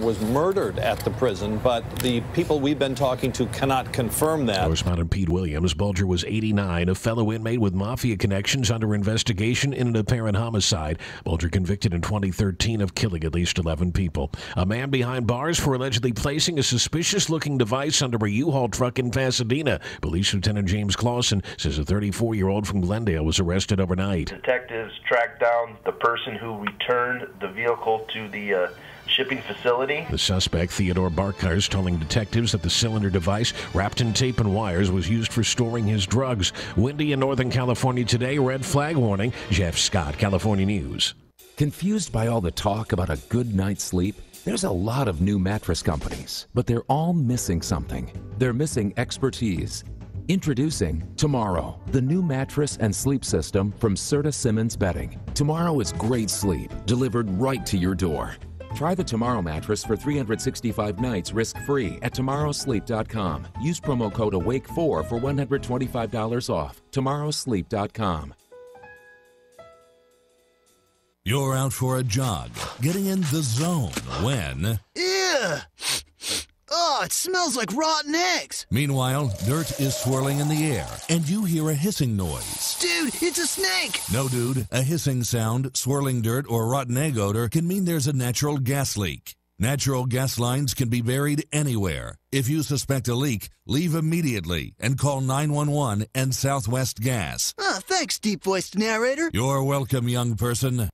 was murdered at the prison, but the people we've been talking to cannot confirm that. Correspondent Pete Williams. Bulger was 89, a fellow inmate with mafia connections under investigation in an apparent homicide. Bulger convicted in 2013 of killing at least 11 people. A man behind bars for allegedly placing a suspicious-looking device under a U-Haul truck in Pasadena. Police Lieutenant James Clausen says a 34-year-old from Glendale was arrested overnight. Detectives tracked down the person who returned the vehicle to the shipping facility. The suspect, Theodore Barkars, telling detectives that the cylinder device, wrapped in tape and wires, was used for storing his drugs. Windy in Northern California today. Red flag warning. Jeff Scott, California News. Confused by all the talk about a good night's sleep? There's a lot of new mattress companies, but they're all missing something. They're missing expertise. Introducing Tomorrow, the new mattress and sleep system from Serta Simmons Bedding. Tomorrow is great sleep, delivered right to your door. Try the Tomorrow mattress for 365 nights risk-free at tomorrowsleep.com. Use promo code AWAKE4 for $125 off. tomorrowsleep.com. You're out for a jog, getting in the zone when... Ew! Oh, it smells like rotten eggs. Meanwhile, dirt is swirling in the air, and you hear a hissing noise. Dude, it's a snake. No, dude. A hissing sound, swirling dirt, or rotten egg odor can mean there's a natural gas leak. Natural gas lines can be buried anywhere. If you suspect a leak, leave immediately and call 911 and Southwest Gas. Oh, thanks, deep-voiced narrator. You're welcome, young person.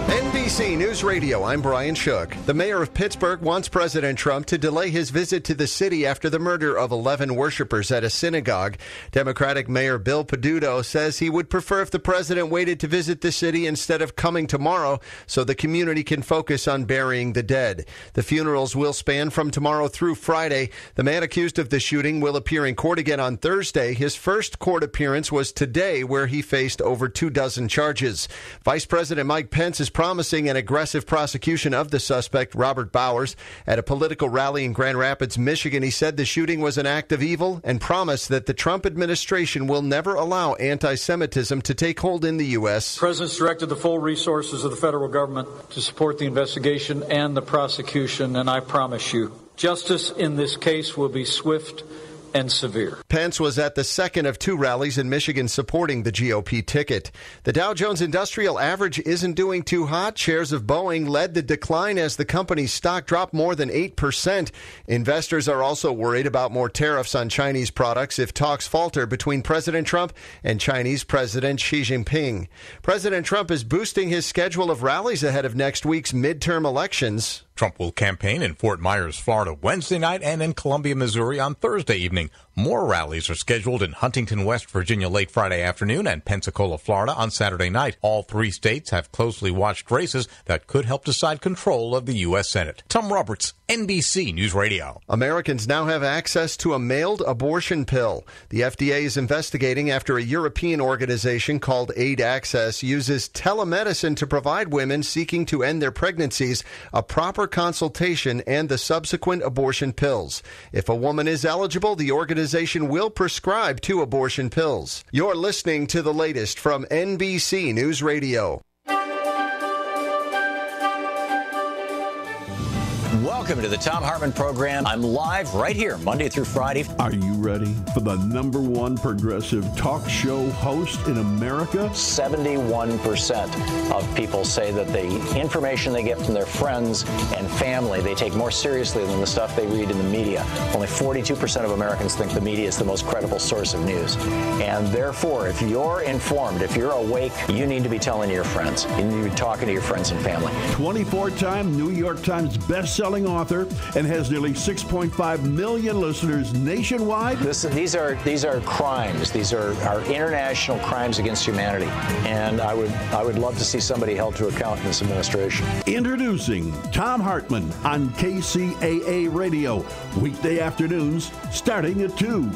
NBC News Radio, I'm Brian Shook. The mayor of Pittsburgh wants President Trump to delay his visit to the city after the murder of 11 worshipers at a synagogue. Democratic Mayor Bill Peduto says he would prefer if the president waited to visit the city instead of coming tomorrow so the community can focus on burying the dead. The funerals will span from tomorrow through Friday. The man accused of the shooting will appear in court again on Thursday. His first court appearance was today, where he faced over 24 charges. Vice President Mike Pence is promising an aggressive prosecution of the suspect, Robert Bowers. At a political rally in Grand Rapids, Michigan, he said the shooting was an act of evil and promised that the Trump administration will never allow anti-Semitism to take hold in the U.S. The President's directed the full resources of the federal government to support the investigation and the prosecution, and I promise you, justice in this case will be swift and severe. Pence was at the second of two rallies in Michigan supporting the GOP ticket. The Dow Jones Industrial Average isn't doing too hot. Shares of Boeing led the decline as the company's stock dropped more than 8%. Investors are also worried about more tariffs on Chinese products if talks falter between President Trump and Chinese President Xi Jinping. President Trump is boosting his schedule of rallies ahead of next week's midterm elections. Trump will campaign in Fort Myers, Florida, Wednesday night and in Columbia, Missouri on Thursday evening. More rallies are scheduled in Huntington, West Virginia late Friday afternoon and Pensacola, Florida on Saturday night. All three states have closely watched races that could help decide control of the U.S. Senate. Tom Roberts, NBC News Radio. Americans now have access to a mailed abortion pill. The FDA is investigating after a European organization called Aid Access uses telemedicine to provide women seeking to end their pregnancies a proper consultation and the subsequent abortion pills. If a woman is eligible, the organization will prescribe 2 abortion pills. You're listening to the latest from NBC News Radio. Welcome to the Tom Hartman program. I'm live right here, Monday through Friday. Are you ready for the #1 progressive talk show host in America? 71% of people say that the information they get from their friends and family, they take more seriously than the stuff they read in the media. Only 42% of Americans think the media is the most credible source of news. And therefore, if you're informed, if you're awake, you need to be telling your friends. You need to be talking to your friends and family. 24-time New York Times best-selling author and has nearly 6.5 million listeners nationwide. These are crimes. These are international crimes against humanity, and I would love to see somebody held to account in this administration. Introducing Tom Hartman on KCAA Radio, weekday afternoons starting at 2.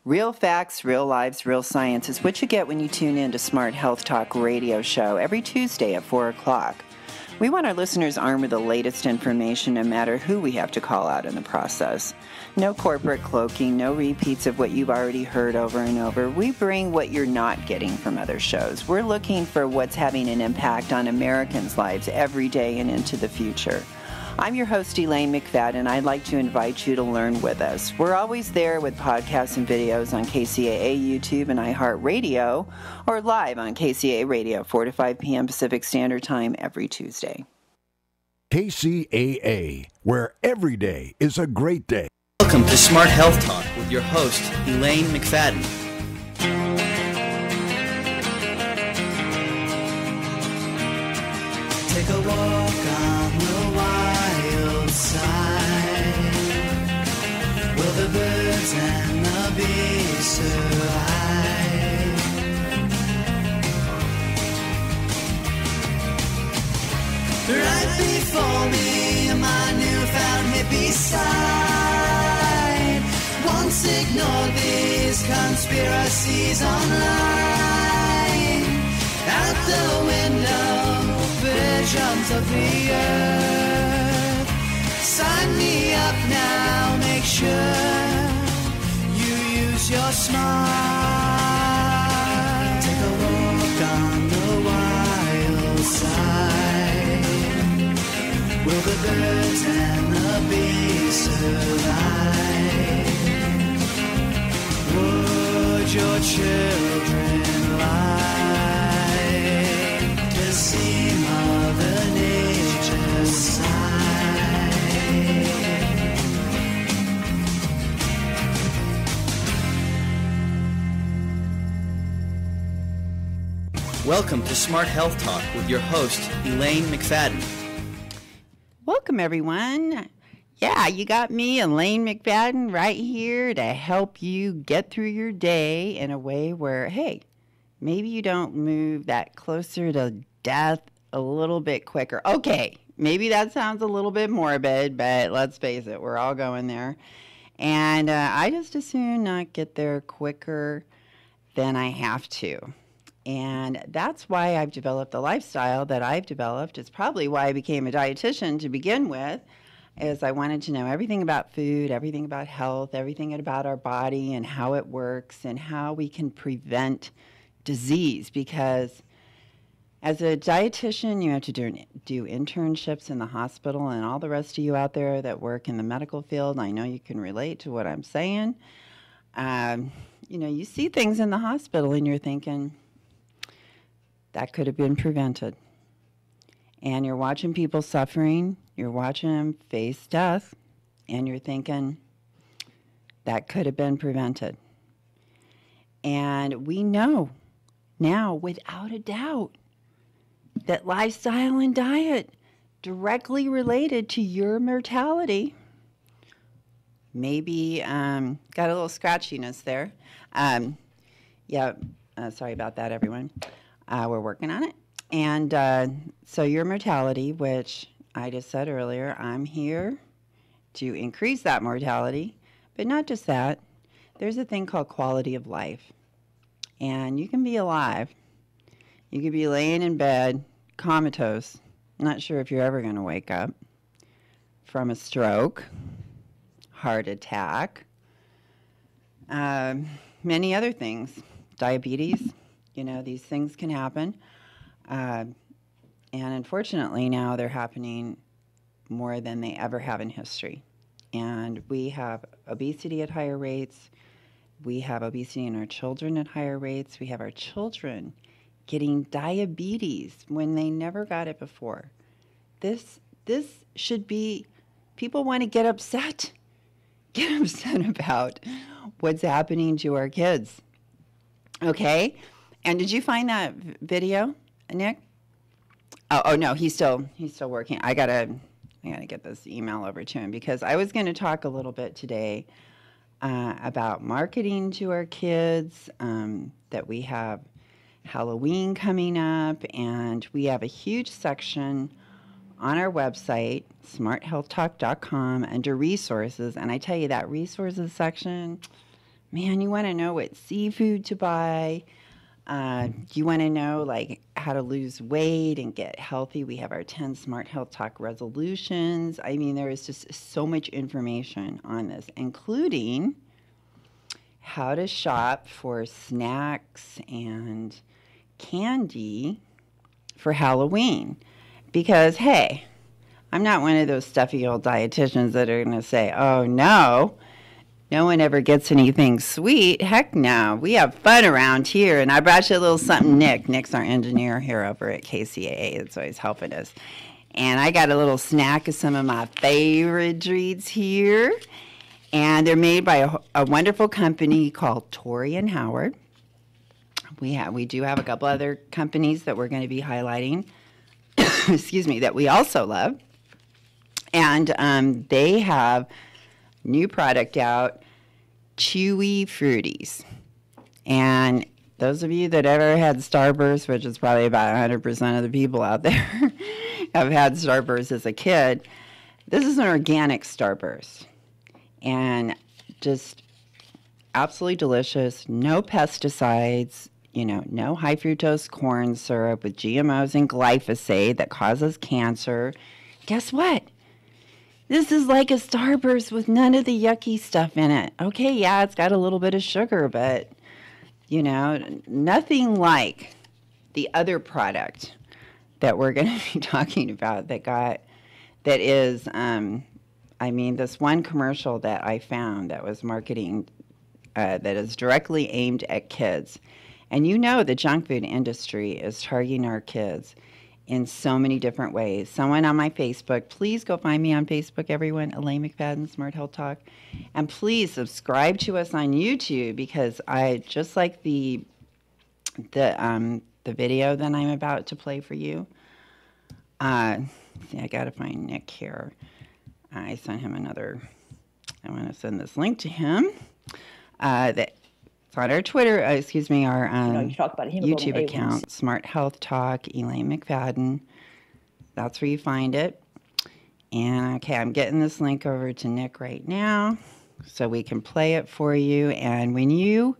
Real facts, real lives, real science is what you get when you tune in to Smart Health Talk radio show every Tuesday at 4 o'clock. We want our listeners armed with the latest information no matter who we have to call out in the process. No corporate cloaking, no repeats of what you've already heard over and over. We bring what you're not getting from other shows. We're looking for what's having an impact on Americans' lives every day and into the future. I'm your host, Elaine McFadden. I'd like to invite you to learn with us. We're always there with podcasts and videos on KCAA YouTube and iHeartRadio, or live on KCAA Radio, 4 to 5 p.m. Pacific Standard Time every Tuesday. KCAA, where every day is a great day. Welcome to Smart Health Talk with your host, Elaine McFadden. Take a walk on the wild side, where the birds and the bees survive. Right before me, my newfound hippie side. Once ignored these conspiracies online. Out the window, visions of the earth. Sign me up now, make sure you use your smart. Take a walk on the wild side, will the birds and the bees survive? Would your children like to see Mother Nature's side? Welcome to Smart Health Talk with your host, Elaine McFadden. Welcome, everyone. Yeah, you got me, Elaine McFadden, right here to help you get through your day in a way where, hey, maybe you don't move that closer to death a little bit quicker. Okay, maybe that sounds a little bit morbid, but let's face it, we're all going there. And I just as soon not get there quicker than I have to. And that's why I've developed the lifestyle that I've developed. It's probably why I became a dietitian to begin with, is I wanted to know everything about food, everything about health, everything about our body and how it works and how we can prevent disease. Because as a dietitian, you have to do internships in the hospital, and all the rest of you out there that work in the medical field, I know you can relate to what I'm saying. You see things in the hospital and you're thinking, that could have been prevented. And you're watching people suffering, you're watching them face death, and you're thinking, that could have been prevented. And we know now, without a doubt, that lifestyle and diet directly related to your mortality. Maybe got a little scratchiness there. Sorry about that, everyone. We're working on it. And so your mortality, which I just said earlier, I'm here to increase that mortality. But not just that. There's a thing called quality of life. And you can be alive. You could be laying in bed, comatose, not sure if you're ever going to wake up, from a stroke, heart attack, many other things, diabetes. These things can happen. And unfortunately, now they're happening more than they ever have in history. And we have obesity at higher rates. We have obesity in our children at higher rates. We have our children getting diabetes when they never got it before. This should be, people want to get upset about what's happening to our kids. Okay? And did you find that video, Nick? Oh no, he's still working. I gotta get this email over to him, because I was going to talk a little bit today about marketing to our kids, that we have Halloween coming up, and we have a huge section on our website, smarthealthtalk.com, under resources. And I tell you, that resources section, man, you want to know what seafood to buy, You want to know like how to lose weight and get healthy? We have our 10 Smart Health Talk resolutions. I mean, there is just so much information on this, including how to shop for snacks and candy for Halloween. Because, hey, I'm not one of those stuffy old dietitians that are going to say, oh, no one ever gets anything sweet. Heck no. We have fun around here. And I brought you a little something, Nick. Nick's our engineer here over at KCAA. That's always helping us. And I got a little snack of some of my favorite treats here. And they're made by a wonderful company called Torrey and Howard. We do have a couple other companies that we're going to be highlighting, excuse me, that we also love. And they have new product out, Chewy Fruities. And those of you that ever had Starburst, which is probably about 100% of the people out there have had Starburst as a kid, this is an organic Starburst. And just absolutely delicious, no pesticides, no high fructose corn syrup with GMOs and glyphosate that causes cancer. Guess what? This is like a Starburst with none of the yucky stuff in it. Okay, yeah, it's got a little bit of sugar, but, nothing like the other product that we're going to be talking about that is, this one commercial that I found that was marketing that is directly aimed at kids. And the junk food industry is targeting our kids in so many different ways. Someone on my Facebook, please go find me on Facebook, everyone, Elaine McFadden, Smart Health Talk. And please subscribe to us on YouTube, because I just like the video that I'm about to play for you. I got to find Nick here. I sent him I want to send this link to him. It's on our Twitter, our YouTube account, Smart Health Talk, Elaine McFadden. That's where you find it. And okay, I'm getting this link over to Nick right now so we can play it for you. And when you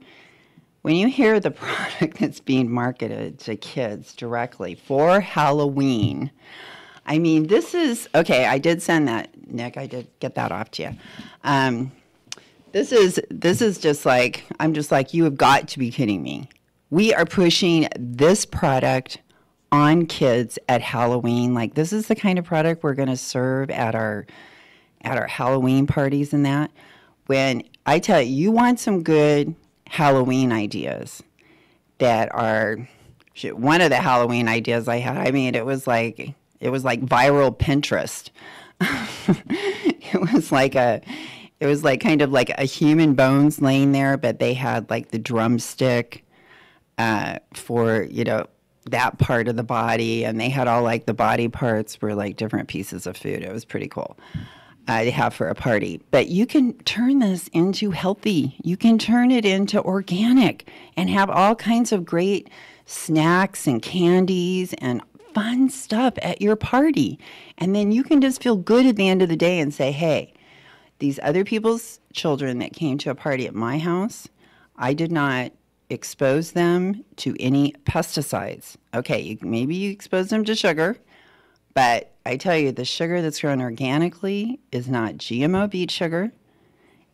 hear the product that's being marketed to kids directly for Halloween, this is, okay, I did send that, Nick, I did get that off to you. This is just like, I'm just like, you have got to be kidding me. We are pushing this product on kids at Halloween. Like, this is the kind of product we're going to serve at our Halloween parties and that. When I tell you, you want some good Halloween ideas that are, one of the Halloween ideas I had, it was like viral Pinterest. It was like kind of like a human bones laying there, but they had like the drumstick for, that part of the body. And they had all like the body parts were like different pieces of food. It was pretty cool to have for a party. But you can turn this into healthy. You can turn it into organic and have all kinds of great snacks and candies and fun stuff at your party. And then you can just feel good at the end of the day and say, hey, these other people's children that came to a party at my house, I did not expose them to any pesticides. Okay, maybe you expose them to sugar, but I tell you, the sugar that's grown organically is not GMO beet sugar.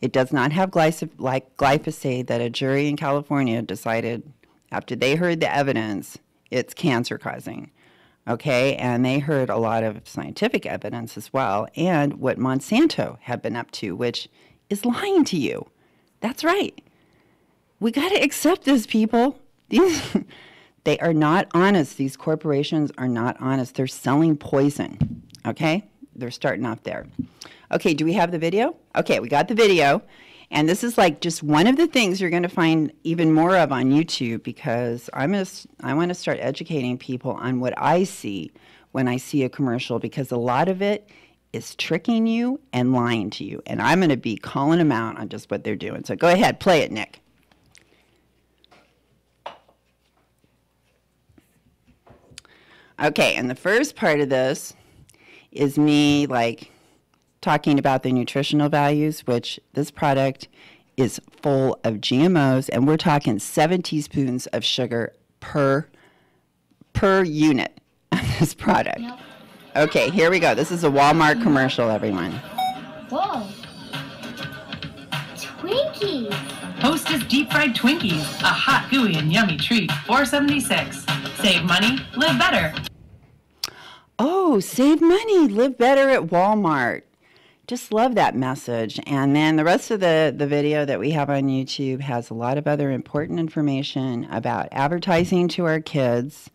It does not have glyphosate that a jury in California decided after they heard the evidence it's cancer causing. Okay, and they heard a lot of scientific evidence as well, and what Monsanto had been up to, which is lying to you. That's right. We got to accept this, people. They are not honest. These corporations are not honest. They're selling poison. Okay, they're starting off there. Okay, do we have the video? Okay, we got the video. And this is like just one of the things you're going to find even more of on YouTube, because I want to start educating people on what I see when I see a commercial, because a lot of it is tricking you and lying to you. And I'm going to be calling them out on just what they're doing. So go ahead, play it, Nick. Okay, and the first part of this is me talking about the nutritional values, which this product is full of GMOs, and we're talking 7 teaspoons of sugar per unit of this product. Yep. Okay, here we go. This is a Walmart commercial, everyone. Whoa. Twinkies. Hostess deep fried Twinkies, a hot, gooey, and yummy treat. $4.76. Save money, live better. Oh, save money, live better at Walmart. Just love that message. And then the rest of the video that we have on YouTube has a lot of other important information about advertising to our kids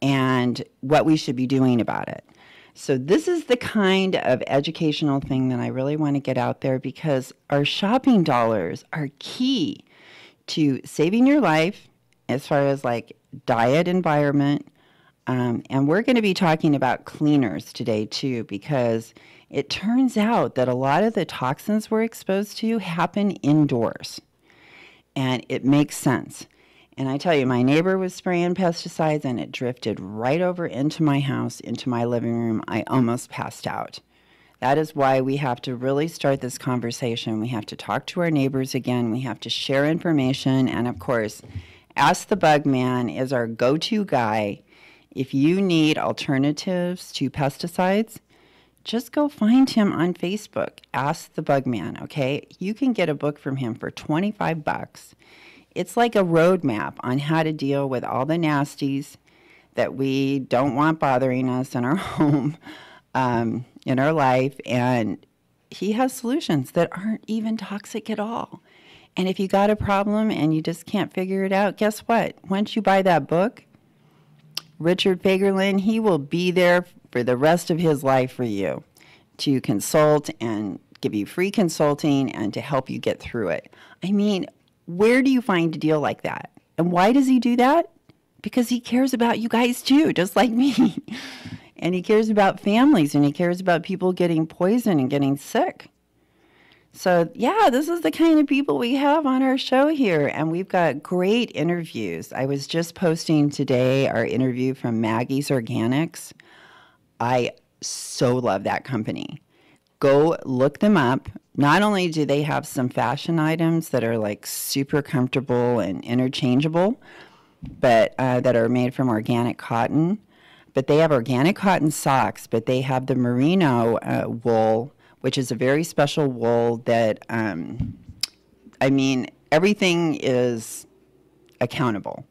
and what we should be doing about it. So this is the kind of educational thing that I really want to get out there, because our shopping dollars are key to saving your life as far as like diet, environment, and we're going to be talking about cleaners today too, because it turns out that a lot of the toxins we're exposed to happen indoors, and it makes sense. And I tell you, my neighbor was spraying pesticides and it drifted right over into my house, into my living room. I almost passed out. That is why we have to really start this conversation. We have to talk to our neighbors again. We have to share information. And of course, Ask the Bug Man is our go-to guy. If you need alternatives to pesticides, just go find him on Facebook. Ask the Bug Man, okay? You can get a book from him for $25. It's like a roadmap on how to deal with all the nasties that we don't want bothering us in our home, in our life. And he has solutions that aren't even toxic at all. And if you got a problem and you just can't figure it out, guess what? Once you buy that book, Richard Fagerlin, he will be there for the rest of his life for you to consult and give you free consulting and to help you get through it. I mean, where do you find a deal like that? And why does he do that? Because he cares about you guys too, just like me. And he cares about families, and he cares about people getting poisoned and getting sick. So, yeah, this is the kind of people we have on our show here, and we've got great interviews. I was just posting today our interview from Maggie's Organics. I so love that company. Go look them up. Not only do they have some fashion items that are like super comfortable and interchangeable, but that are made from organic cotton, but they have organic cotton socks, but they have the merino wool, which is a very special wool that, I mean, everything is accountable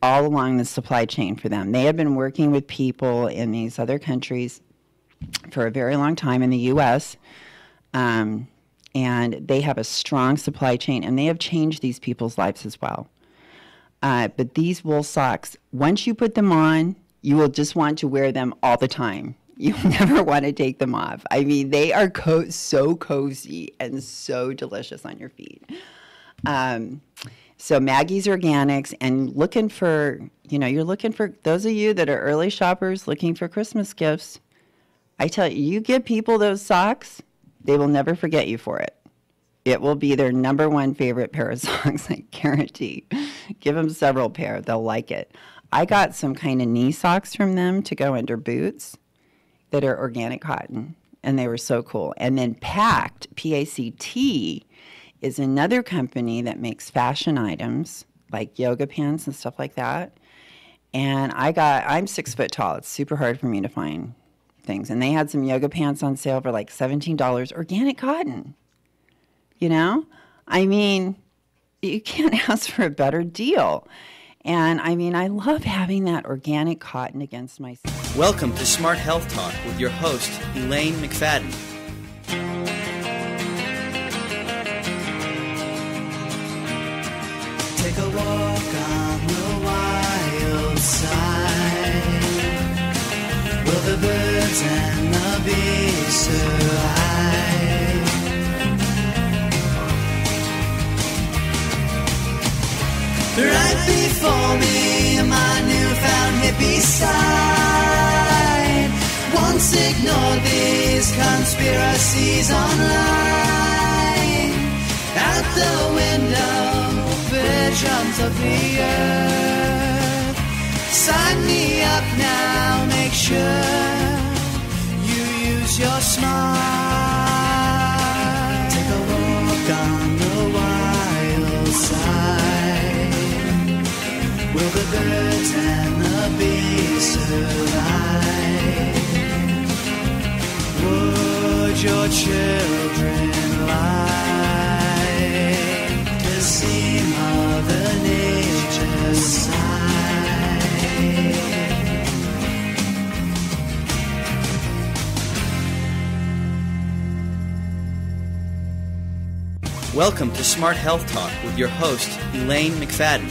all along the supply chain for them. They have been working with people in these other countries for a very long time in the U.S., and they have a strong supply chain, and they have changed these people's lives as well. But these wool socks, once you put them on, you will just want to wear them all the time. You never want to take them off. I mean, they are so cozy and so delicious on your feet. So Maggie's Organics, and looking for, you're looking for, those of you that are early shoppers looking for Christmas gifts, I tell you, you give people those socks, they will never forget you for it. It will be their number one favorite pair of socks, I guarantee. Give them several pair, they'll like it. I got some kind of knee socks from them to go under boots that are organic cotton, and they were so cool. And then Pact, P-A-C-T, is another company that makes fashion items like yoga pants and stuff like that. And I'm 6 foot tall. It's super hard for me to find things. And they had some yoga pants on sale for like $17, organic cotton. I mean, you can't ask for a better deal. And I mean, I love having that organic cotton against my skin. Welcome to Smart Health Talk with your host, Elaine McFadden. Take a walk on the wild side. Will the birds and the bees survive? Right before me, my newfound hippie side. Once ignored these conspiracies online. Out the window, visions of the earth. Sign me up now, make sure you use your smart. Take a walk on the wild side. Will the birds your children lie to see Mother Nature sigh. Welcome to Smart Health Talk with your host, Elaine McFadden.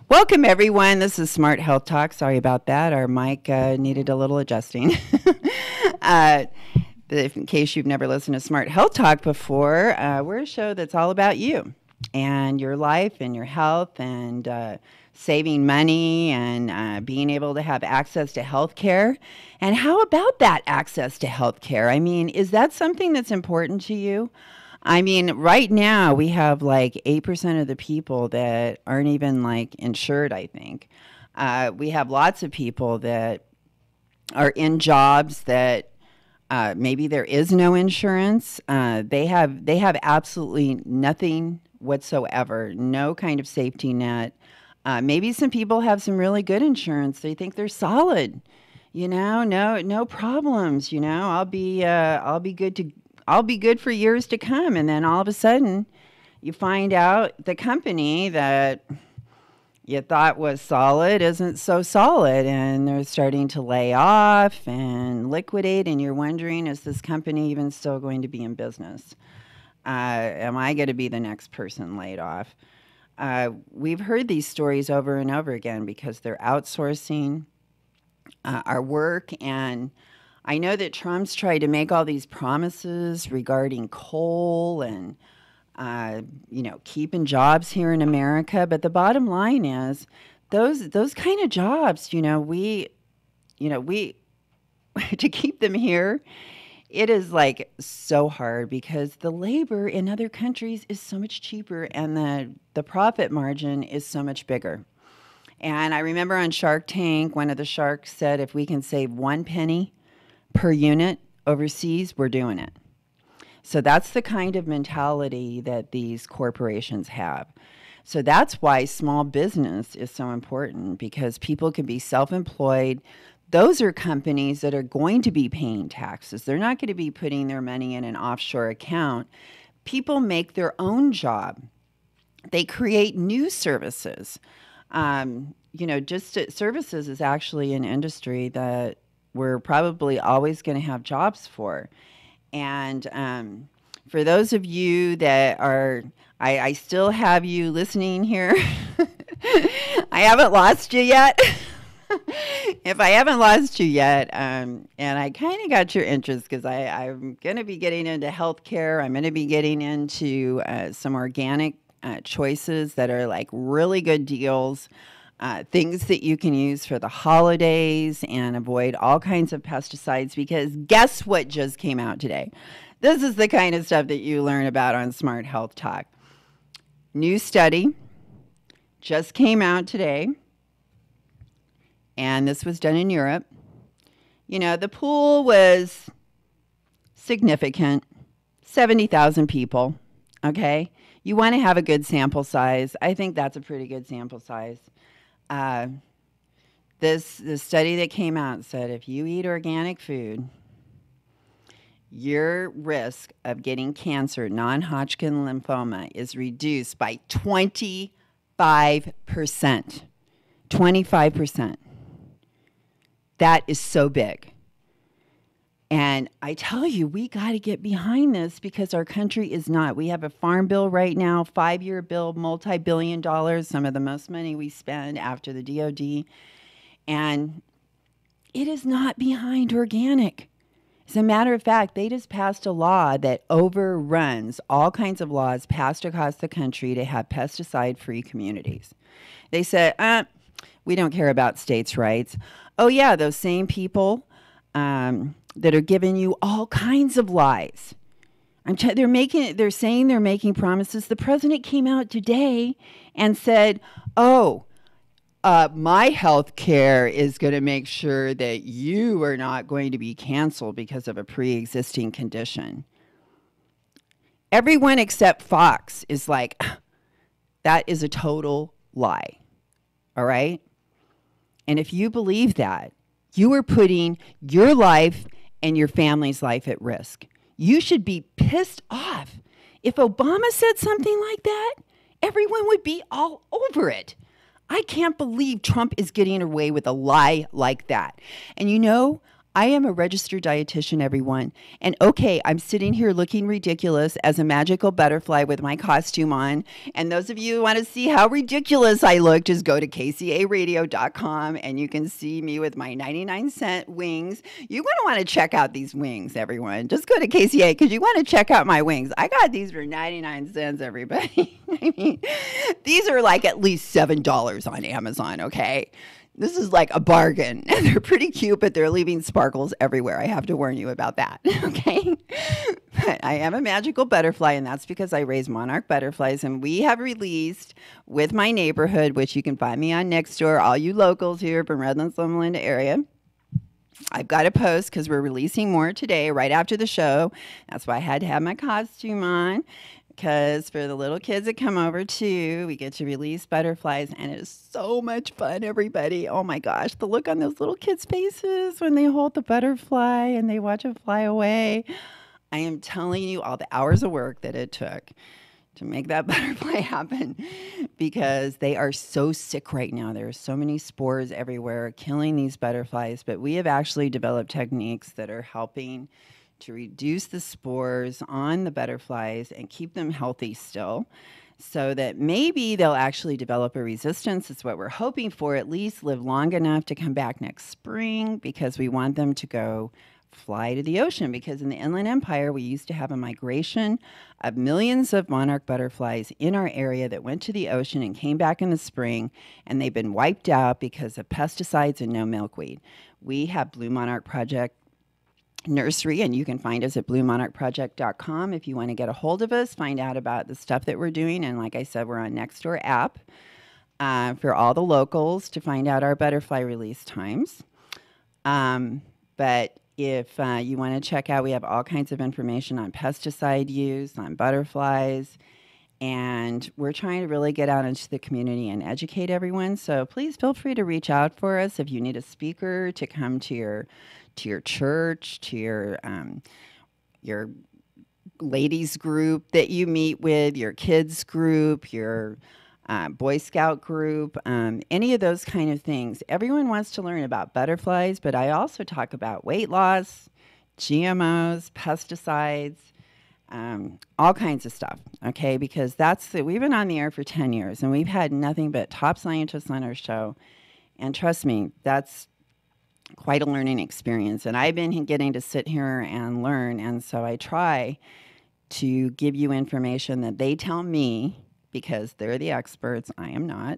Welcome, everyone. This is Smart Health Talk. Sorry about that. Our mic needed a little adjusting. In case you've never listened to Smart Health Talk before, we're a show that's all about you and your life and your health and saving money and being able to have access to health care. And how about that access to health care? I mean, is that something that's important to you? I mean, right now we have like 8% of the people that aren't even like insured, I think. We have lots of people that are in jobs that maybe there is no insurance. They have absolutely nothing whatsoever, no kind of safety net. Maybe some people have some really good insurance. They think they're solid, you know, no problems, you know, I'll be good for years to come. And then all of a sudden you find out the company that you thought was solid isn't so solid, and they're starting to lay off and liquidate, and you're wondering, is this company even still going to be in business? Am I going to be the next person laid off? We've heard these stories over and over again because they're outsourcing our work. And I know that Trump's tried to make all these promises regarding coal and, keeping jobs here in America. But the bottom line is those kind of jobs, we to keep them here, it is like so hard because the labor in other countries is so much cheaper and the profit margin is so much bigger. And I remember on Shark Tank, one of the sharks said, if we can save 1 penny per unit overseas, we're doing it. So that's the kind of mentality that these corporations have. So that's why small business is so important, because people can be self-employed. Those are companies that are going to be paying taxes. They're not going to be putting their money in an offshore account. People make their own job. They create new services. Services is actually an industry that we're probably always going to have jobs for. And for those of you that are, I still have you listening here. I haven't lost you yet. If I haven't lost you yet, and I kind of got your interest because I'm going to be getting into healthcare. I'm going to be getting into some organic choices that are like really good deals. Things that you can use for the holidays and avoid all kinds of pesticides, because guess what just came out today? This is the kind of stuff that you learn about on Smart Health Talk. New study just came out today, and this was done in Europe. The pool was significant, 70,000 people, okay? You want to have a good sample size. I think that's a pretty good sample size. This study that came out said if you eat organic food, your risk of getting cancer, non-Hodgkin lymphoma, is reduced by 25%. 25%. That is so big. And I tell you, we got to get behind this because our country is not. We have a farm bill right now, 5-year bill, multi-billion dollars, some of the most money we spend after the DOD. And it is not behind organic. As a matter of fact, they just passed a law that overruns all kinds of laws passed across the country to have pesticide-free communities. They said, we don't care about states' rights. Oh, yeah, those same people that are giving you all kinds of lies. They're saying they're making promises. The president came out today and said, my health care is going to make sure that you are not going to be canceled because of a pre-existing condition. Everyone except Fox is like, that is a total lie. All right? And if you believe that, you are putting your life and your family's life at risk. You should be pissed off. If Obama said something like that, everyone would be all over it. I can't believe Trump is getting away with a lie like that. And you know, I am a registered dietitian, everyone. And okay, I'm sitting here looking ridiculous as a magical butterfly with my costume on. And those of you who want to see how ridiculous I look, just go to KCAARadio.com and you can see me with my 99-cent wings. You're going to want to check out these wings, everyone. Just go to KCA because you want to check out my wings. I got these for 99 cents, everybody. I mean, these are like at least $7 on Amazon, okay? This is like a bargain. And they're pretty cute, but they're leaving sparkles everywhere. I have to warn you about that, okay? But I am a magical butterfly, and that's because I raise monarch butterflies. And we have released with my neighborhood, which you can find me on Nextdoor, all you locals here from Redlands, Loma Linda area. I've got a post because we're releasing more today right after the show. That's why I had to have my costume on. Because for the little kids that come over too, we get to release butterflies, and it is so much fun, everybody. Oh my gosh, the look on those little kids' faces when they hold the butterfly and they watch it fly away. I am telling you all the hours of work that it took to make that butterfly happen because they are so sick right now. There are so many spores everywhere killing these butterflies, but we have actually developed techniques that are helping to reduce the spores on the butterflies and keep them healthy still so that maybe they'll actually develop a resistance. It's what we're hoping for, at least live long enough to come back next spring because we want them to go fly to the ocean because in the Inland Empire, we used to have a migration of millions of monarch butterflies in our area that went to the ocean and came back in the spring, and they've been wiped out because of pesticides and no milkweed. We have Blue Monarch Project Nursery, and you can find us at bluemonarchproject.com if you want to get a hold of us, find out about the stuff that we're doing. And like I said, we're on Nextdoor app for all the locals to find out our butterfly release times. But if you want to check out, we have all kinds of information on pesticide use, on butterflies, and we're trying to really get out into the community and educate everyone. So please feel free to reach out for us if you need a speaker to come to your church, to your ladies group that you meet with, your kids group, your Boy Scout group, any of those kind of things. Everyone wants to learn about butterflies, but I also talk about weight loss, GMOs, pesticides, all kinds of stuff, okay? Because we've been on the air for 10 years, and we've had nothing but top scientists on our show. And trust me, that's quite a learning experience. And I've been getting to sit here and learn, and so I try to give you information that they tell me, because they're the experts, I am not,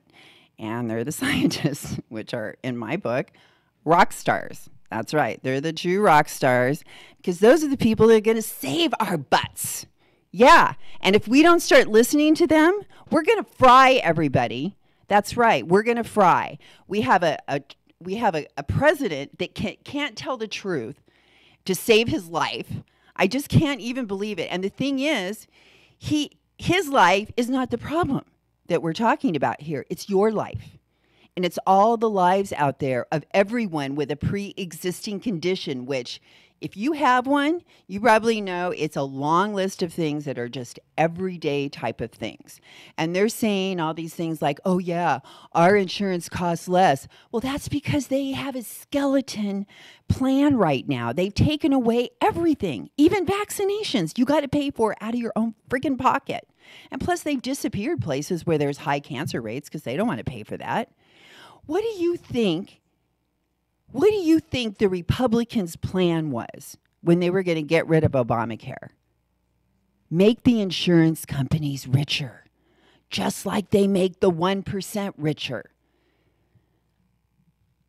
and they're the scientists, which are, in my book, rock stars. That's right. They're the true rock stars because those are the people that are going to save our butts. Yeah. And if we don't start listening to them, we're going to fry everybody. That's right. We're going to fry. We have a president that can't tell the truth to save his life. I just can't even believe it. And the thing is, his life is not the problem that we're talking about here. It's your life. And it's all the lives out there of everyone with a pre-existing condition, which if you have one, you probably know it's a long list of things that are just everyday type of things. And they're saying all these things like, oh yeah, our insurance costs less. Well, that's because they have a skeleton plan right now. They've taken away everything, even vaccinations. You got to pay for out of your own freaking pocket. And plus they've disappeared places where there's high cancer rates because they don't want to pay for that. What do you think the Republicans' plan was when they were going to get rid of Obamacare? Make the insurance companies richer, just like they make the 1% richer.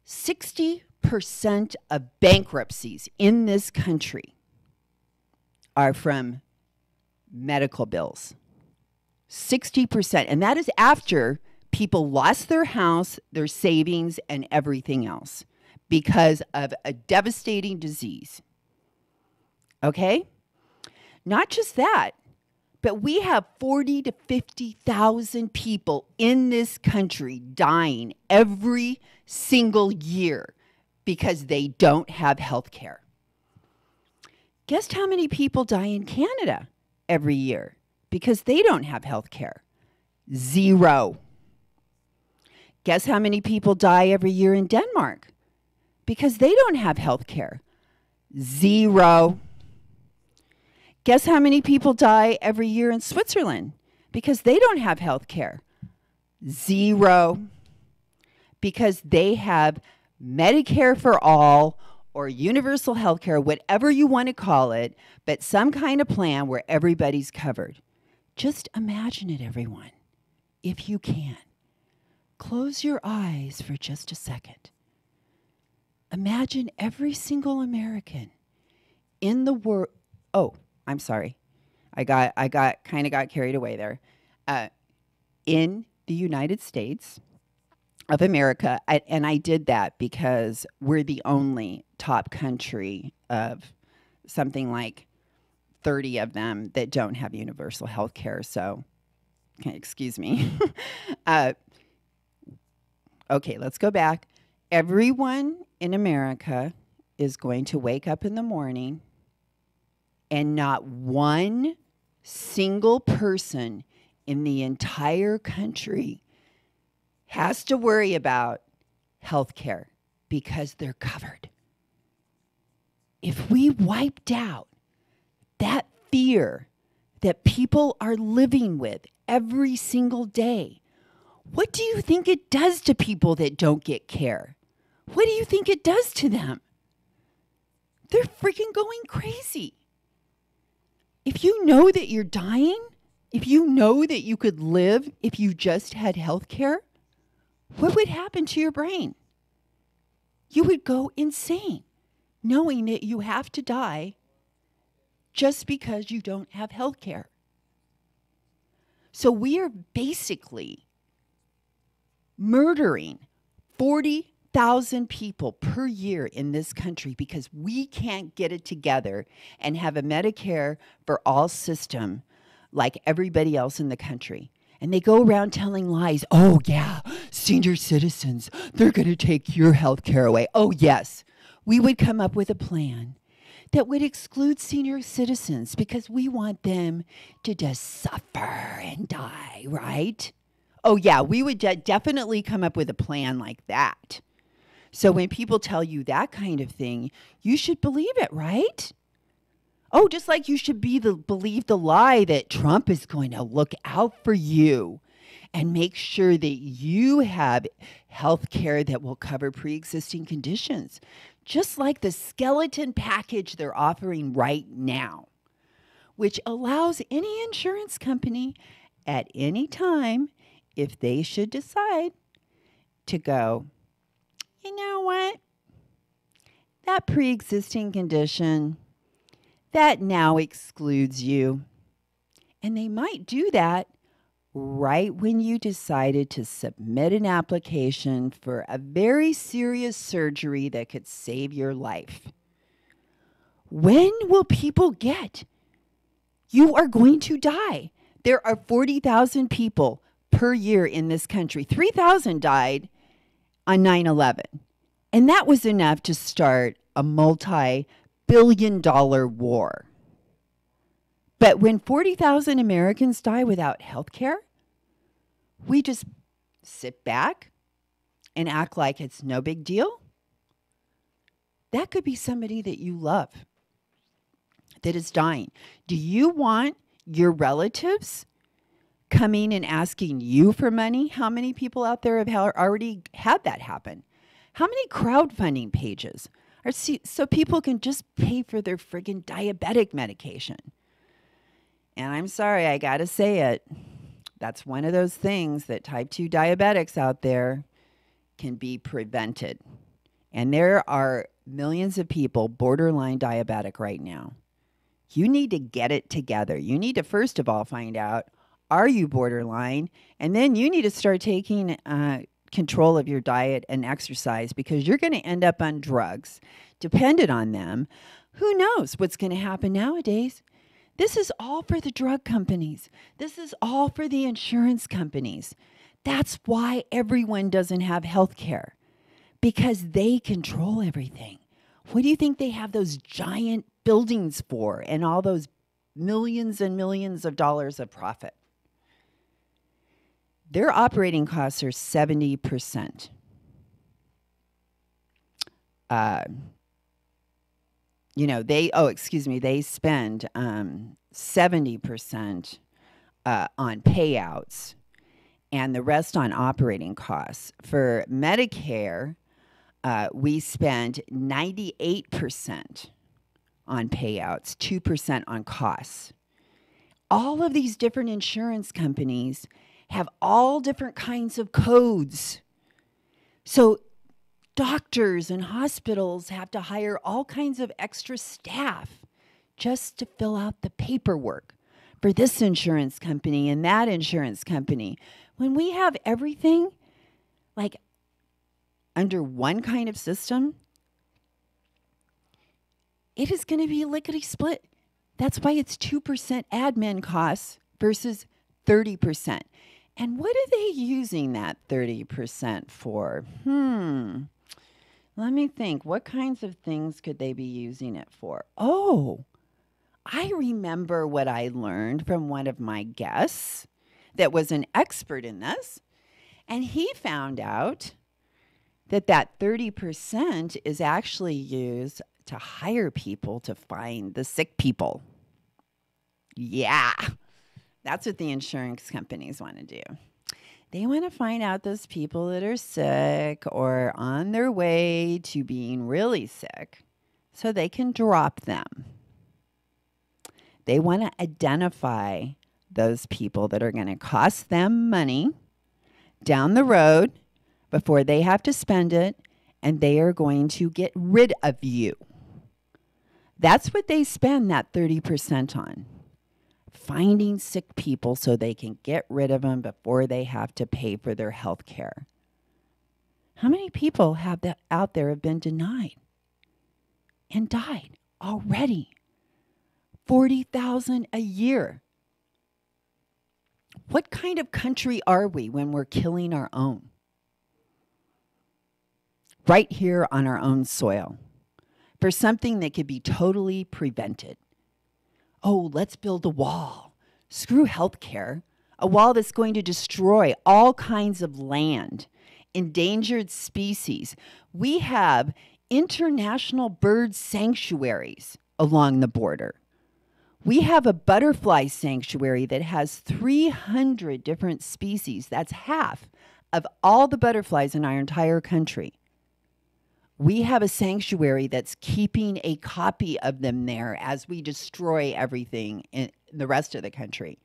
60% of bankruptcies in this country are from medical bills. 60%. And that is after people lost their house, their savings, and everything else because of a devastating disease. Okay? Not just that, But we have 40 to 50,000 people in this country dying every single year because they don't have health care. Guess how many people die in Canada every year because they don't have health care? 0. Guess how many people die every year in Denmark because they don't have health care? 0. Guess how many people die every year in Switzerland because they don't have health care? 0. Because they have Medicare for all or universal health care, whatever you want to call it, but some kind of plan where everybody's covered. Just imagine it, everyone, if you can. Close your eyes for just a second. Imagine every single American in the world. Oh, I'm sorry. I got carried away there. In the United States of America, and I did that because we're the only top country of something like 30 of them that don't have universal health care. So, excuse me. Okay, let's go back. Everyone in America is going to wake up in the morning and not one single person in the entire country has to worry about health care because they're covered. If we wiped out that fear that people are living with every single day, what do you think it does to people that don't get care? What do you think it does to them? They're freaking going crazy. If you know that you're dying, if you know that you could live if you just had health care, what would happen to your brain? You would go insane knowing that you have to die just because you don't have health care. So we are basically murdering 40,000 people per year in this country because we can't get it together and have a Medicare for all system like everybody else in the country. And they go around telling lies. Oh, yeah, senior citizens, they're going to take your health care away. Oh, yes. We would come up with a plan that would exclude senior citizens because we want them to just suffer and die, right? Oh, yeah, we would definitely come up with a plan like that. So when people tell you that kind of thing, you should believe it, right? Oh, just like you should believe the lie that Trump is going to look out for you and make sure that you have health care that will cover pre-existing conditions, just like the skeleton package they're offering right now, which allows any insurance company at any time, if they should decide to go, you know what, that pre-existing condition, that now excludes you. And they might do that right when you decided to submit an application for a very serious surgery that could save your life. When will people get? You are going to die. There are 40,000 people per year in this country. 3,000 died on 9/11. And that was enough to start a multi-billion-dollar war. But when 40,000 Americans die without health care, we just sit back and act like it's no big deal. That could be somebody that you love that is dying. Do you want your relatives coming and asking you for money? How many people out there have already had that happen? How many crowdfunding pages are so people can just pay for their friggin' diabetic medication? And I'm sorry, I gotta say it. That's one of those things that type 2 diabetics out there can be prevented. And there are millions of people borderline diabetic right now. You need to get it together. You need to, first of all, find out, are you borderline? And then you need to start taking control of your diet and exercise, because you're going to end up on drugs, dependent on them. Who knows what's going to happen nowadays? This is all for the drug companies. This is all for the insurance companies. That's why everyone doesn't have health care, because they control everything. What do you think they have those giant buildings for and all those millions and millions of dollars of profit? Their operating costs are 70%. They spend 70% on payouts and the rest on operating costs. For Medicare, we spend 98% on payouts, 2% on costs. All of these different insurance companies have all different kinds of codes. So doctors and hospitals have to hire all kinds of extra staff just to fill out the paperwork for this insurance company and that insurance company. When we have everything like under one kind of system, it is going to be lickety split. That's why it's 2% admin costs versus 30%. And what are they using that 30% for? Let me think. What kinds of things could they be using it for? Oh, I remember what I learned from one of my guests that was an expert in this. And he found out that 30% is actually used to hire people to find the sick people. Yeah, that's what the insurance companies want to do. They want to find out those people that are sick or on their way to being really sick so they can drop them. They want to identify those people that are going to cost them money down the road before they have to spend it, and they are going to get rid of you. That's what they spend that 30% on. Finding sick people so they can get rid of them before they have to pay for their health care. How many people have that out there have been denied and died already? 40,000 a year. What kind of country are we when we're killing our own? Right here on our own soil. For something that could be totally prevented. Oh, let's build a wall. Screw healthcare. A wall that's going to destroy all kinds of land, endangered species. We have international bird sanctuaries along the border. We have a butterfly sanctuary that has 300 different species. That's half of all the butterflies in our entire country. We have a sanctuary that's keeping a copy of them there as we destroy everything in the rest of the country.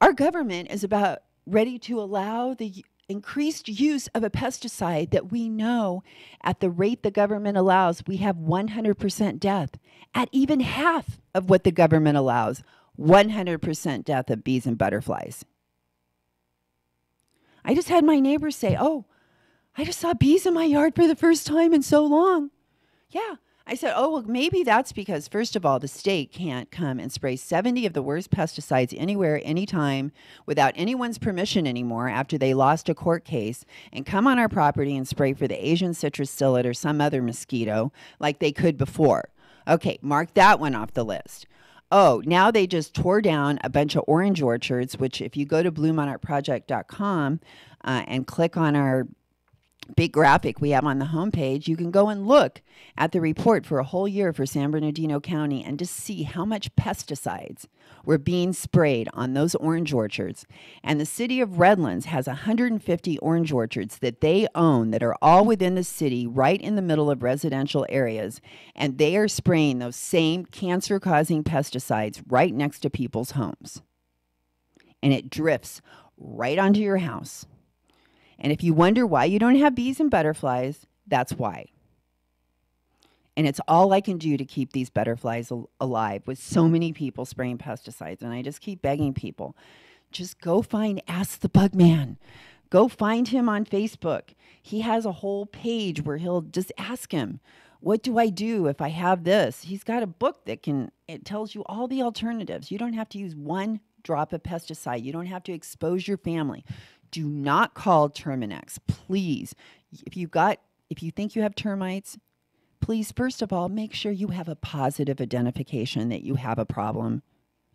Our government is about ready to allow the increased use of a pesticide that we know at the rate the government allows, we have 100% death. At even half of what the government allows, 100% death of bees and butterflies. I just had my neighbors say, oh, I just saw bees in my yard for the first time in so long. Yeah. I said, oh, well, maybe that's because, first of all, the state can't come and spray 70 of the worst pesticides anywhere, anytime, without anyone's permission anymore after they lost a court case and come on our property and spray for the Asian citrus psyllid or some other mosquito like they could before. Okay, mark that one off the list. Oh, now they just tore down a bunch of orange orchards, which if you go to bluemonarchproject.com and click on our big graphic we have on the homepage, you can go and look at the report for a whole year for San Bernardino County and just see how much pesticides were being sprayed on those orange orchards. And the city of Redlands has 150 orange orchards that they own that are all within the city, right in the middle of residential areas. And they are spraying those same cancer-causing pesticides right next to people's homes. And it drifts right onto your house. And if you wonder why you don't have bees and butterflies, that's why. And it's all I can do to keep these butterflies alive with so many people spraying pesticides. And I just keep begging people, just go find Ask the Bug Man. Go find him on Facebook. He has a whole page where he'll just ask him, What do I do if I have this? He's got a book that it tells you all the alternatives. You don't have to use one drop of pesticide. You don't have to expose your family. Do not call Terminex, please. If you think you have termites, please, first of all, make sure you have a positive identification that you have a problem.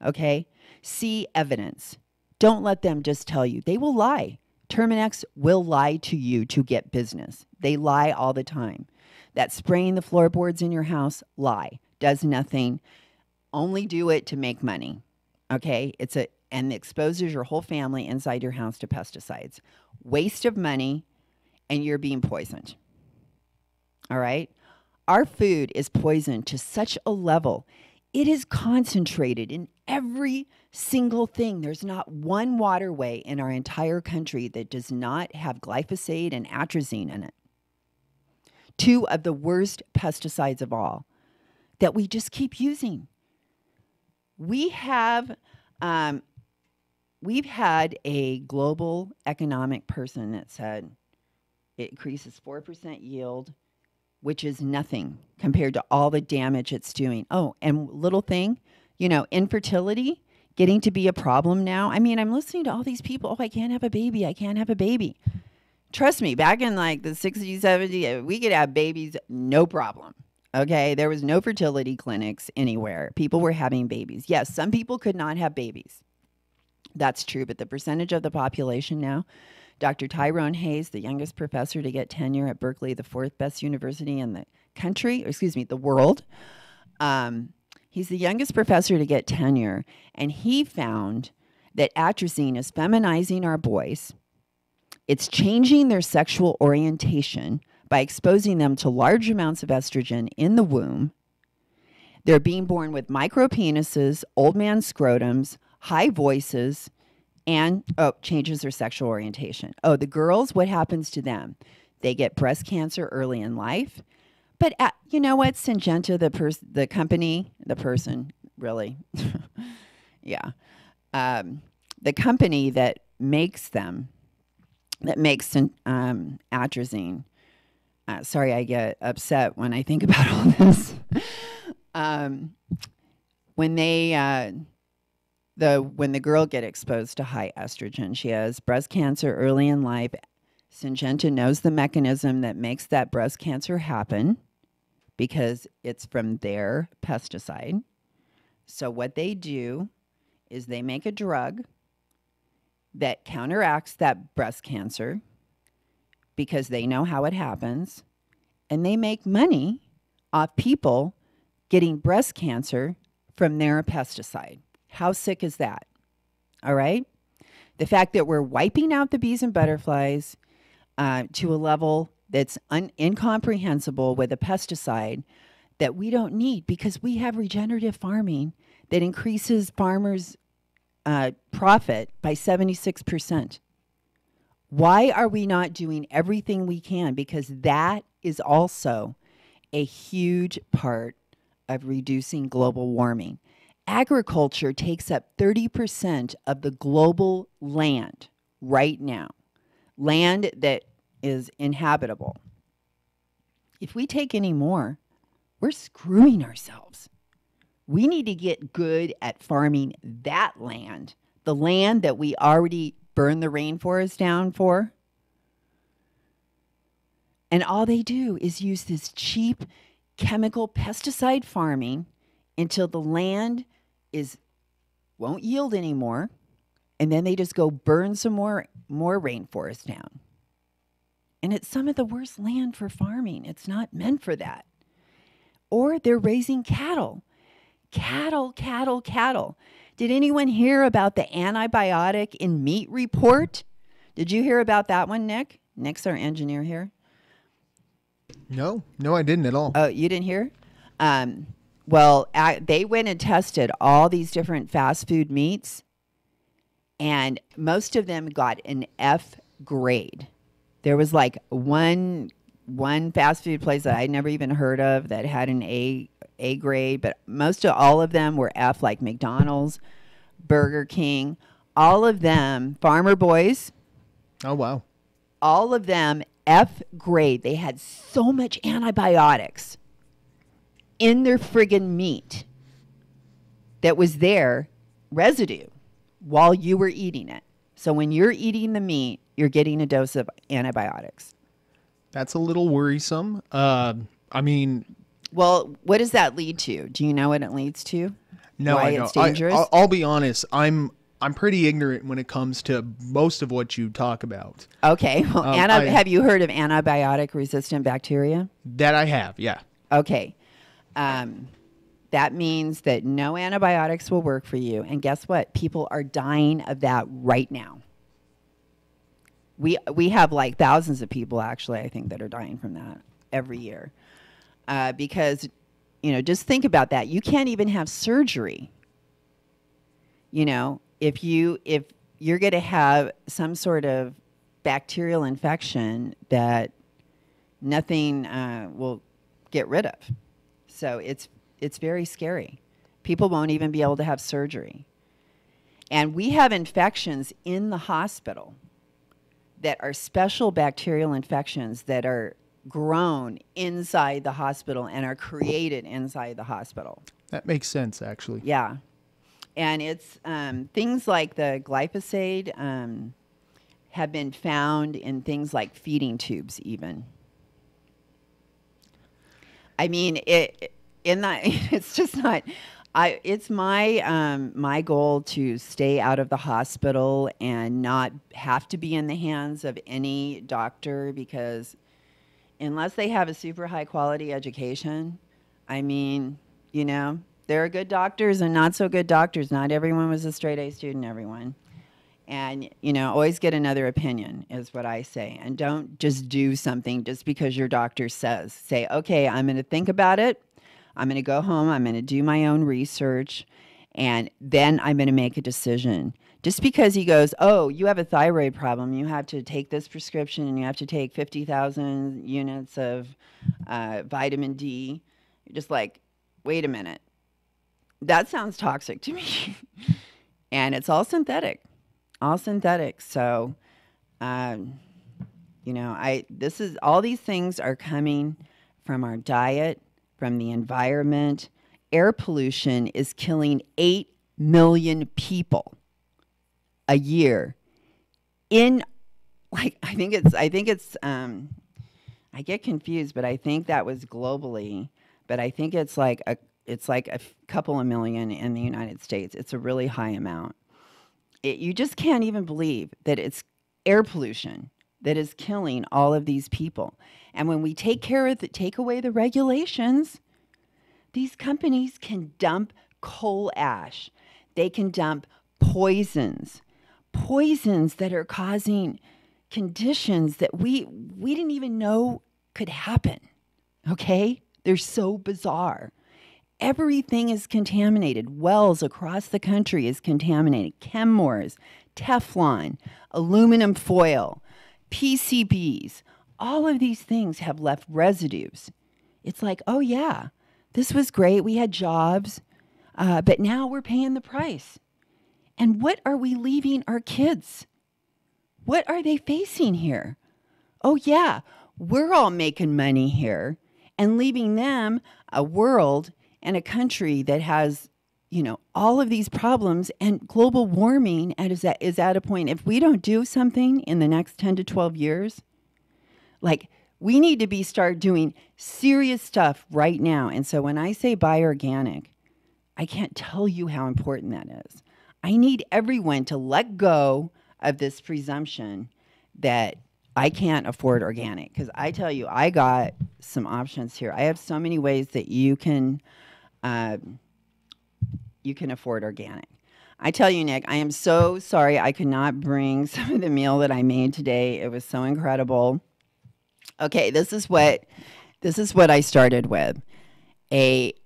Okay? See evidence. Don't let them just tell you. They will lie. Terminex will lie to you to get business. They lie all the time. That spraying the floorboards in your house, lie. Does nothing. Only do it to make money. Okay? And exposes your whole family inside your house to pesticides. Waste of money, and you're being poisoned. All right? Our food is poisoned to such a level. It is concentrated in every single thing. There's not one waterway in our entire country that does not have glyphosate and atrazine in it. 2 of the worst pesticides of all that we just keep using. We've had a global economic person that said it increases 4% yield, which is nothing compared to all the damage it's doing. Oh, and little thing, infertility getting to be a problem now. I mean, I'm listening to all these people, oh, I can't have a baby. I can't have a baby. Trust me, back in like the 60s, 70s, we could have babies, no problem. Okay, there was no fertility clinics anywhere. People were having babies. Yes, some people could not have babies. That's true, but the percentage of the population now, Dr. Tyrone Hayes, the youngest professor to get tenure at Berkeley, the 4th best university in the the world. He's the youngest professor to get tenure, and he found that atrazine is feminizing our boys. It's changing their sexual orientation by exposing them to large amounts of estrogen in the womb. They're being born with micropenises, old man scrotums, high voices, and changes their sexual orientation. Oh, the girls, what happens to them? They get breast cancer early in life. But you know what? Syngenta, the company, the person, really, yeah. The company that makes them, atrazine. Sorry, I get upset when I think about all this. When the girl get exposed to high estrogen, she has breast cancer early in life. Syngenta knows the mechanism that makes that breast cancer happen because it's from their pesticide. So what they do is they make a drug that counteracts that breast cancer because they know how it happens, and they make money off people getting breast cancer from their pesticide. How sick is that? All right? The fact that we're wiping out the bees and butterflies to a level that's incomprehensible with a pesticide that we don't need because we have regenerative farming that increases farmers' profit by 76%. Why are we not doing everything we can? Because that is also a huge part of reducing global warming. Agriculture takes up 30% of the global land right now, land that is inhabitable. If we take any more, we're screwing ourselves. We need to get good at farming that land, the land that we already burned the rainforest down for. And all they do is use this cheap chemical pesticide farming until the land won't yield anymore, and then they just go burn some more rainforest down. And it's some of the worst land for farming. It's not meant for that. Or they're raising cattle. Cattle. Did anyone hear about the antibiotic in meat report? Did you hear about that one, Nick? Nick's our engineer here. No, I didn't at all. Oh, you didn't hear? Well, they went and tested all these different fast food meats, and most of them got an F grade. There was like one fast food place that I'd never even heard of that had an A grade, but most of all of them were F, like McDonald's, Burger King, all of them, Farmer Boys. Oh, wow. All of them F grade. They had so much antibiotics. in their friggin' meat that was there, residue, while you were eating it. So when you're eating the meat, you're getting a dose of antibiotics. That's a little worrisome. I mean, well, what does that lead to? Do you know what it leads to? No, Why I don't. it's dangerous? I'll be honest. I'm pretty ignorant when it comes to most of what you talk about. Okay. Well, have you heard of antibiotic-resistant bacteria? That I have, yeah. Okay. That means that no antibiotics will work for you. And guess what? People are dying of that right now. We have like thousands of people, actually, I think, that are dying from that every year. Because, just think about that. You can't even have surgery. If you're going to have some sort of bacterial infection that nothing will get rid of. So it's very scary. People won't even be able to have surgery. And we have infections in the hospital that are special bacterial infections that are grown inside the hospital and are created inside the hospital. That makes sense, actually. Yeah. And it's things like the glyphosate have been found in things like feeding tubes even. I mean, it's just not. It's my goal to stay out of the hospital and not have to be in the hands of any doctor, because unless they have a super high quality education, I mean, there are good doctors and not so good doctors. Not everyone was a straight A student, everyone. And, always get another opinion is what I say. And don't just do something just because your doctor says. Say, okay, I'm going to think about it. I'm going to go home. I'm going to do my own research. And then I'm going to make a decision. Just because he goes, oh, you have a thyroid problem. You have to take this prescription and you have to take 50,000 units of vitamin D. You're just like, wait a minute. That sounds toxic to me. And it's all synthetic. All synthetic. So, all these things are coming from our diet, from the environment. Air pollution is killing 8 million people a year. I get confused, but I think that was globally, but I think it's like a couple of million in the United States. It's a really high amount. You just can't even believe that it's air pollution that is killing all of these people. And when we take away the regulations, these companies can dump coal ash. They can dump poisons that are causing conditions that we didn't even know could happen. Okay? They're so bizarre. Everything is contaminated. Wells across the country is contaminated. Chemours, Teflon, aluminum foil, PCBs, all of these things have left residues. It's like, oh yeah, this was great. We had jobs, but now we're paying the price. And what are we leaving our kids? What are they facing here? Oh yeah, we're all making money here and leaving them a world and a country that has, all of these problems, and global warming is at a point, if we don't do something in the next 10 to 12 years, like we need to start doing serious stuff right now. And so when I say buy organic, I can't tell you how important that is. I need everyone to let go of this presumption that I can't afford organic, because I tell you, I got some options here. I have so many ways that you can afford organic. I tell you, Nick, I am so sorry I could not bring some of the meal that I made today. It was so incredible. Okay, this is what I started with. It's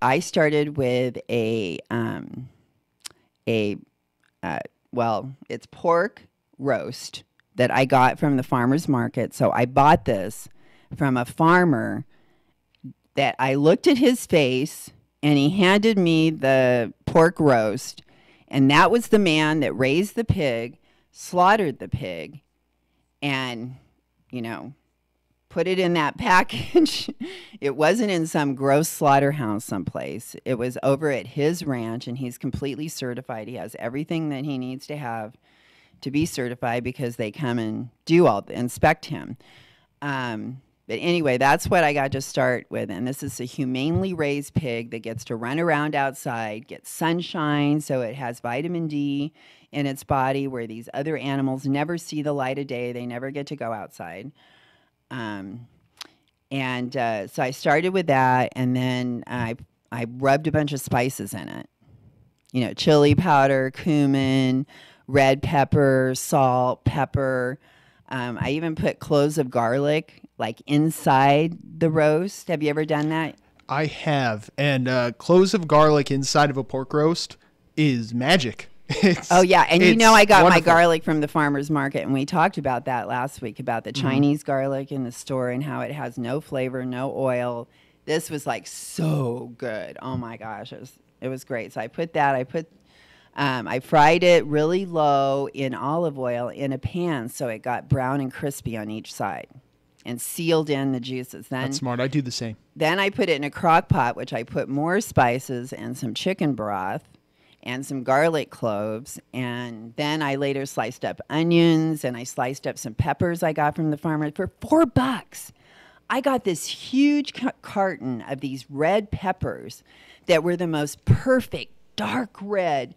pork roast that I got from the farmer's market. So I bought this from a farmer that I looked at his face and he handed me the pork roast. And that was the man that raised the pig, slaughtered the pig, and, put it in that package. It wasn't in some gross slaughterhouse someplace. It was over at his ranch, and he's completely certified. He has everything that he needs to have to be certified because they come and inspect him. But anyway, that's what I got to start with. And this is a humanely raised pig that gets to run around outside, get sunshine, so it has vitamin D in its body where these other animals never see the light of day. They never get to go outside. So I started with that, and then I rubbed a bunch of spices in it. You know, chili powder, cumin, red pepper, salt, pepper. I even put cloves of garlic like inside the roast. Have you ever done that? I have. And cloves of garlic inside of a pork roast is magic. Oh, yeah. And you know I got wonderful. my garlic from the farmer's market, and we talked about that last week, about the Chinese garlic in the store and how it has no flavor, no oil. This was like so good. Oh, my gosh. It was great. So I put that. I fried it really low in olive oil in a pan so it got brown and crispy on each side and sealed in the juices. That's smart. I do the same. Then I put it in a crock pot, which I put more spices and some chicken broth and some garlic cloves. And then I later sliced up onions, and I sliced up some peppers I got from the farmer for $4. I got this huge carton of these red peppers that were the most perfect dark red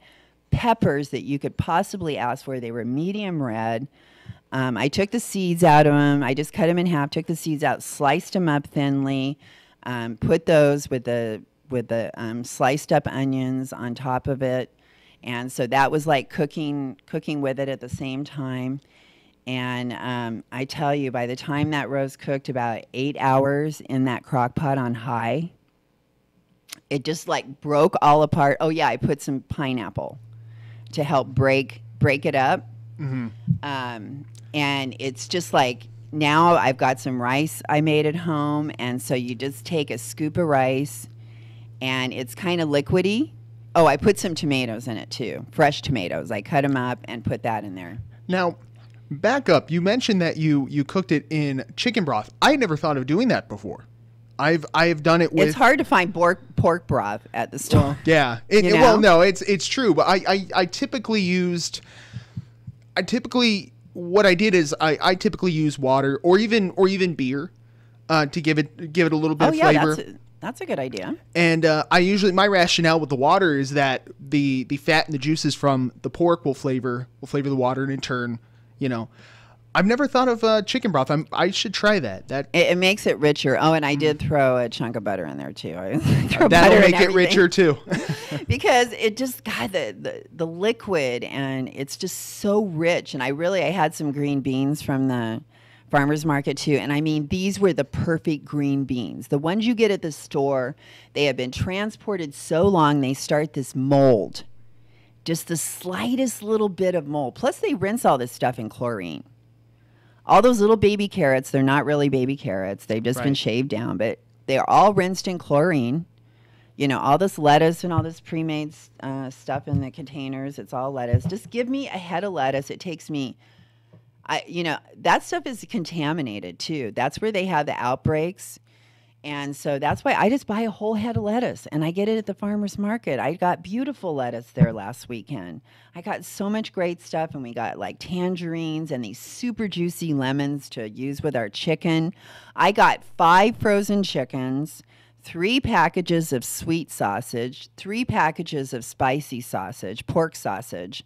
peppers that you could possibly ask for. They were medium red. I took the seeds out of them. I just cut them in half, took the seeds out, sliced them up thinly, put those with the sliced up onions on top of it. And so that was like cooking with it at the same time. And I tell you, by the time that roast cooked about 8 hours in that crock pot on high, it just like broke all apart. Oh yeah, I put some pineapple to help break it up. And it's just like, now I've got some rice I made at home, and so you just take a scoop of rice, and it's kind of liquidy. Oh, I put some tomatoes in it too, fresh tomatoes. I cut them up and put that in there. Now, back up. You mentioned that you cooked it in chicken broth. I had never thought of doing that before. I've done it with. It's hard to find pork broth at the store. Well, yeah. Well, no, it's true. But I typically what I did is I typically use water or even beer to give it a little bit of flavor. That's a good idea. And I usually, my rationale with the water is that the fat and the juices from the pork will flavor the water, and in turn, I've never thought of chicken broth. I should try that. It makes it richer. Oh, and I did throw a chunk of butter in there too. That'll make it richer too. Because it just got the liquid, and it's just so rich. And I had some green beans from the farmer's market too. And I mean, these were the perfect green beans. The ones you get at the store, they have been transported so long, they start this mold. Just the slightest little bit of mold. Plus they rinse all this stuff in chlorine. All those little baby carrots, they're not really baby carrots. They've just been shaved down, but they're all rinsed in chlorine. All this lettuce and all this pre-made stuff in the containers, it's all lettuce. Just give me a head of lettuce. It takes me, that stuff is contaminated too. That's where they have the outbreaks. And so that's why I just buy a whole head of lettuce, and I get it at the farmer's market. I got beautiful lettuce there last weekend. I got so much great stuff, and we got like tangerines and these super juicy lemons to use with our chicken. I got 5 frozen chickens, 3 packages of sweet sausage, 3 packages of spicy sausage, pork sausage,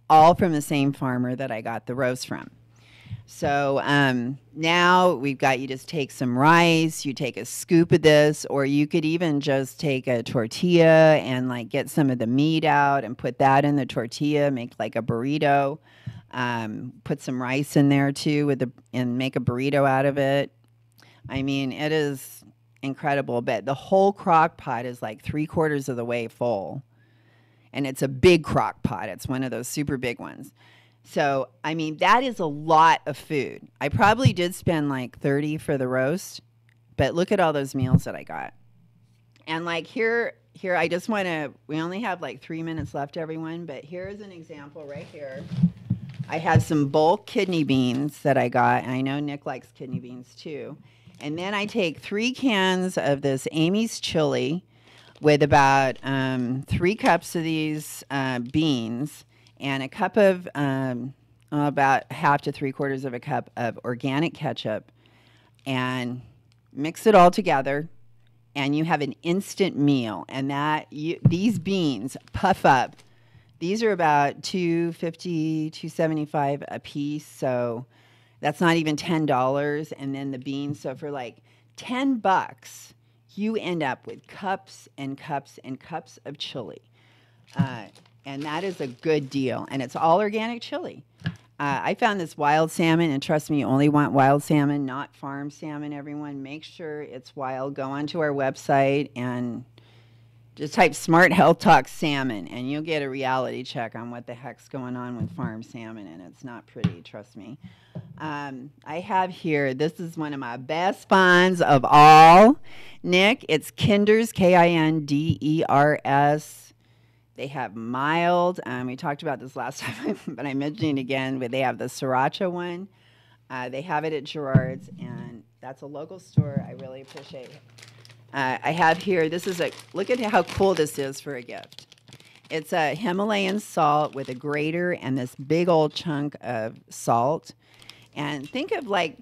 all from the same farmer that I got the roast from. So now we've got, you just take some rice, you take a scoop of this, or you could even just take a tortilla and like get some of the meat out and put that in the tortilla, make like a burrito. Put some rice in there too and make a burrito out of it. I mean, it is incredible. But the whole crock pot is like 3/4 of the way full. And it's a big crock pot. It's one of those super big ones. So, I mean, that is a lot of food. I probably did spend like $30 for the roast, but look at all those meals that I got. And like here, I just want to, we only have like 3 minutes left, everyone, but here's an example right here. I have some bulk kidney beans that I got, and I know Nick likes kidney beans too. And then I take 3 cans of this Amy's chili with about 3 cups of these beans and a cup of about half to 3/4 of a cup of organic ketchup, and mix it all together, and you have an instant meal. And these beans puff up. These are about $2.50, $2.75 a piece, so that's not even $10. And then the beans, so for like $10, you end up with cups and cups and cups of chili. And that is a good deal. And it's all organic chili. I found this wild salmon, and trust me, you only want wild salmon, not farm salmon, everyone. Make sure it's wild. Go onto our website and just type Smart Health Talk Salmon, and you'll get a reality check on what the heck's going on with farm salmon, and it's not pretty, trust me. I have here, this is one of my best finds of all, Nick. It's Kinder's, Kinders. They have mild. We talked about this last time, but I'm mentioning it again. But they have the sriracha one. They have it at Gerard's, and that's a local store. I really appreciate it. I have here, look at how cool this is for a gift. It's a Himalayan salt with a grater and this big old chunk of salt. And think of like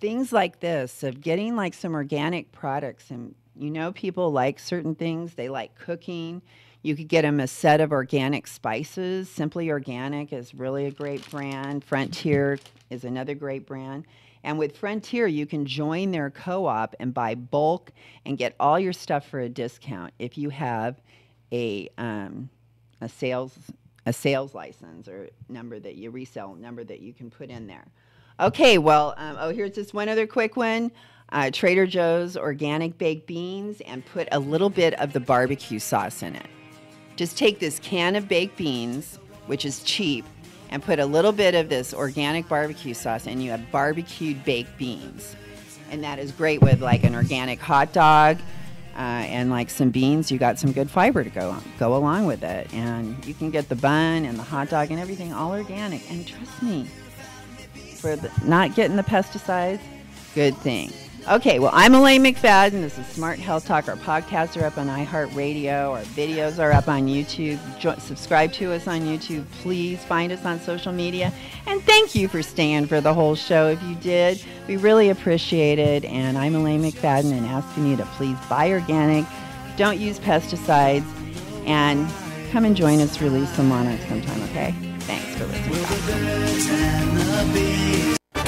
things like this, of getting like some organic products. And you know, people like certain things. They like cooking. You could get them a set of organic spices. Simply Organic is really a great brand. Frontier is another great brand. And with Frontier, you can join their co-op and buy bulk and get all your stuff for a discount if you have a sales license or resale number that you can put in there. Okay, well, here's just one other quick one. Trader Joe's organic baked beans, and put a little bit of the barbecue sauce in it. Just take this can of baked beans, which is cheap, and put a little bit of this organic barbecue sauce, and you have barbecued baked beans. And that is great with like an organic hot dog and like some beans. You got some good fiber to go along with it. And you can get the bun and the hot dog and everything all organic. And trust me, for not getting the pesticides, good thing. Okay, well, I'm Elaine McFadden. This is Smart Health Talk. Our podcasts are up on iHeartRadio. Our videos are up on YouTube. Subscribe to us on YouTube. Please find us on social media. And thank you for staying for the whole show. If you did, we really appreciate it. And I'm Elaine McFadden, and asking you to please buy organic. Don't use pesticides. And come and join us, release some monarchs sometime, okay? Thanks for listening.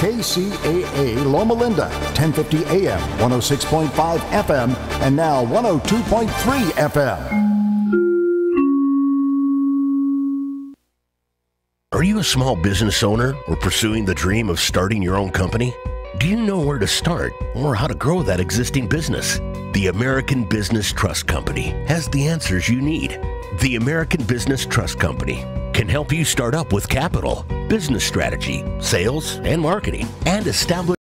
KCAA Loma Linda, 1050 AM, 106.5 FM, and now 102.3 FM. Are you a small business owner or pursuing the dream of starting your own company? Do you know where to start or how to grow that existing business? The American Business Trust Company has the answers you need. The American Business Trust Company can help you start up with capital, business strategy, sales, and marketing, and establish